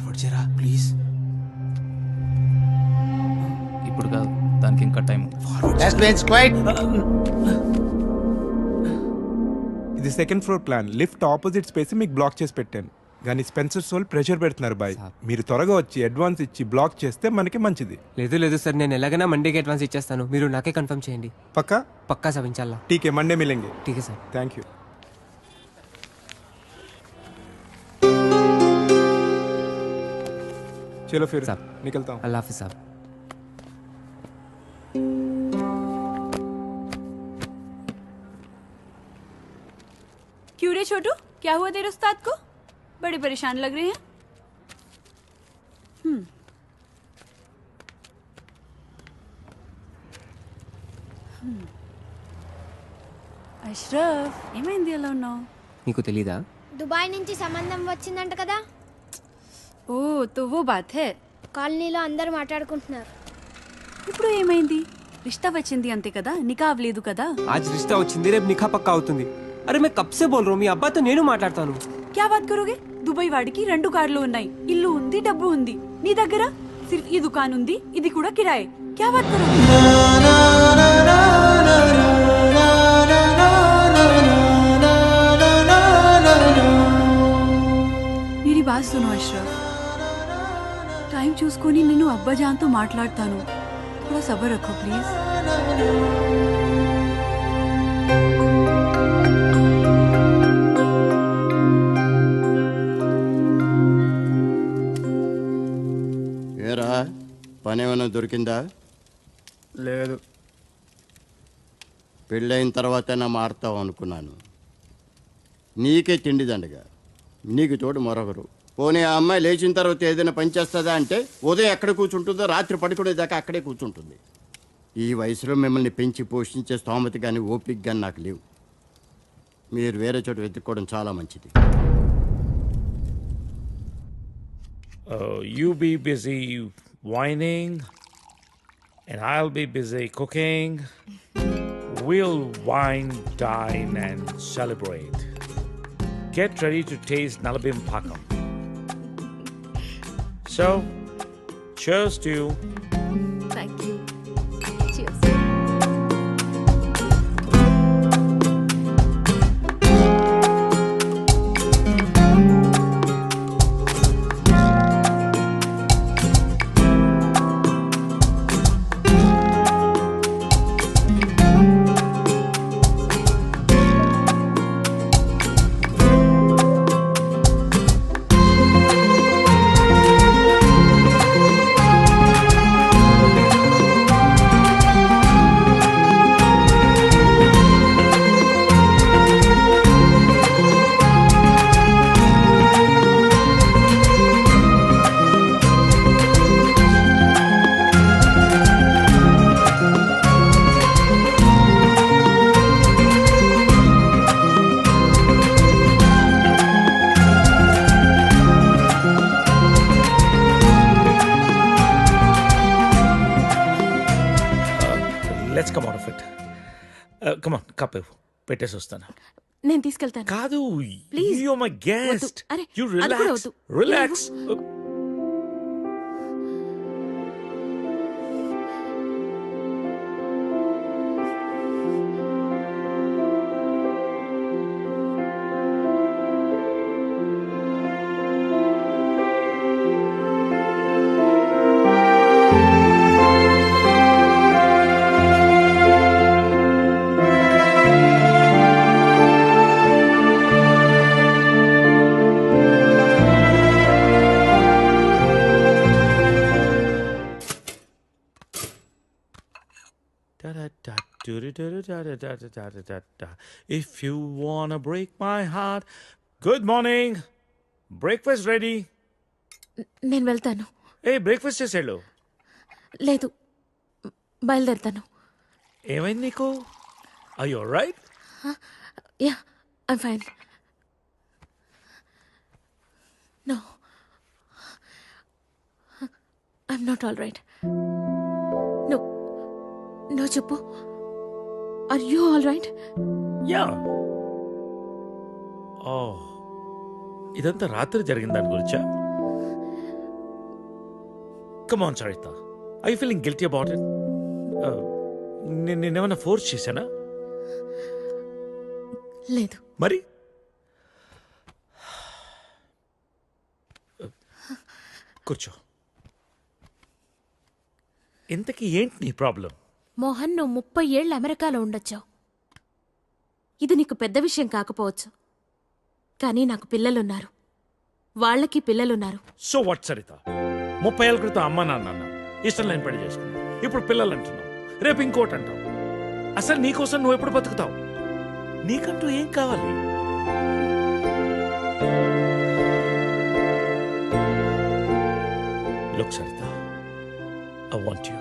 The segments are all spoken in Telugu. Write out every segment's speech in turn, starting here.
ఫార్వర్డ్ చేయరా ప్లీజ్. ఇప్పుడు కాదు, దానికి ఇంకా టైం. ఇది second floor plan. Lift opposite space మీకు బ్లాక్ చేసి పెట్టాను, కానీ స్పెన్సర్ సోల్ ప్రెషర్ పెడుతున్నారు బాయ్. మీరు త్వరగా వచ్చి అడ్వాన్స్ ఇచ్చి బ్లాక్ చేస్తే మనకి మంచిది. లేదు సార్, నేను ఎలాగైనా మండేకి అడ్వాన్స్ ఇచ్చేస్తాను. మీరు నాకే కన్ఫర్మ్ చేయండి. పక్కా सब इंशाल्लाह. ठीक है, मंडे मिलेंगे. ठीक है सर. Thank you. चलो फिर साहब निकलता हूँ. अल्लाह हाफिज़ साहब. क्यों रे छोटू, क्या हुआ तेरे उस्ताद को? बड़े परेशान लग रहे हैं. అష్రఫ్, ఏమైంది అలా ఉన్నావు? నీకు తెలీదా? దుబాయ్ నుంచి సంబంధం వచ్చిందంట కదా. ఓ తో वो बात है. కాలనీలో అందరూ మాట్లాడుకుంటున్నారు. ఇప్పుడు ఏమైంది? రిష్తా వచ్చింది అంతే కదా, నికా అవ్వలేదు కదా. आज रिश्ता వచ్చింది, రేపు నిఖా పక్కా అవుతుంది. అరే मैं कब से बोल रहा हूँ, మీ అబ్బాయితో నేను మాట్లాడతాను. क्या बात करोगे? దుబాయ్ వాడికి 2 కార్లు ఉన్నాయి, ఇల్లు ఉంది, డబ్బు ఉంది. నీ దగ్గర సిర్ఫ్ ఈ దుకాన్ ఉంది, ఇది కూడా కిరాయి. क्या बात करोगे? मेरी बात सुनो अशरफ, टाइम చూసుకొని నేను అబ్బాజాన్తో మాట్లాడతాను. थोड़ा सब्र रखो प्लीज. ఏరా పని ఏమైనా దొరికిందా? లేదు. పెళ్ళైన తర్వాతైనా మారుతావు అనుకున్నాను. నీకే తిండి దండగా, నీకు తోడు మరొకరు. పోనీ ఆ అమ్మాయి లేచిన తర్వాత ఏదైనా పని చేస్తుందా అంటే ఉదయం ఎక్కడ కూర్చుంటుందో రాత్రి పడుకునేదాకా అక్కడే కూర్చుంటుంది. ఈ వయసులో మిమ్మల్ని పెంచి పోషించే స్తోమత కానీ ఓపిక కానీ నాకు లేవు. మీరు వేరే చోట వెతుక్కోవడం చాలా మంచిది. You be busy whining and I'll be busy cooking. We'll wine, dine and celebrate. Get ready to taste Nalabim Pakam. So, cheers to you. Thank you. Let's come out of it. Come on, cup పెట్టేసి వస్తాను. నేను తీసుకెళ్తాను. కాదు, Please. you're my guest. అరే, You అది కూడా relax. వద్దు. Relax. If you wanna break my heart. Good morning. Breakfast ready. నేను వెళ్తాను. Hey, breakfast చేసేళ్ళు. లేదు, బయలుదేరుతాను. ఏమైంది నీకు? Are you alright? Yeah, I'm fine. No, I'm not all right. No no చెప్పు. Are you all right? Yeah. Oh. ఇదంతా రాత్రి జరిగిన దాని గురించా? Come on, Sarita. Are you feeling guilty about it? నేనేమన్నా ఫోర్స్ చేశానా? లేదు. మరి కూర్చో. ఇంతకీ ఏంటి నీ ప్రాబ్లం? మోహన్, నువ్వు 30 ఏళ్ళు అమెరికాలో ఉండొచ్చావు. ఇది నీకు పెద్ద విషయం కాకపోవచ్చు, కానీ నాకు పిల్లలున్నారు, వాళ్ళకి పిల్లలున్నారు. So what Saritha? 30 ఏళ్ళ క్రితం అమ్మ నాన్న అన్నావు, ఇష్టం లేని పెళ్లి చేసుకున్నావు, ఇప్పుడు పిల్లలు అంటున్నావు, రేపు ఇంకోటి అంటావు. అసలు నీకోసం నువ్వు ఎప్పుడు బతుకుతావు? నీకంటూ ఏం కావాలి? Look Saritha, I want you.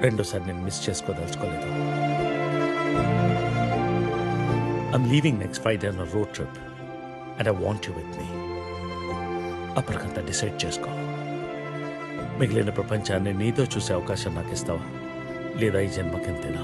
రెండోసారి నేను miss చేసుకోదలుచుకోలేదు. I'm leaving next Friday on a road trip and I want you with me. అప్పటికంతా డిసైడ్ చేసుకో. మిగిలిన ప్రపంచాన్ని నీతో చూసే అవకాశం నాకు ఇస్తావా, లేదా ఈ జన్మకింతేనా?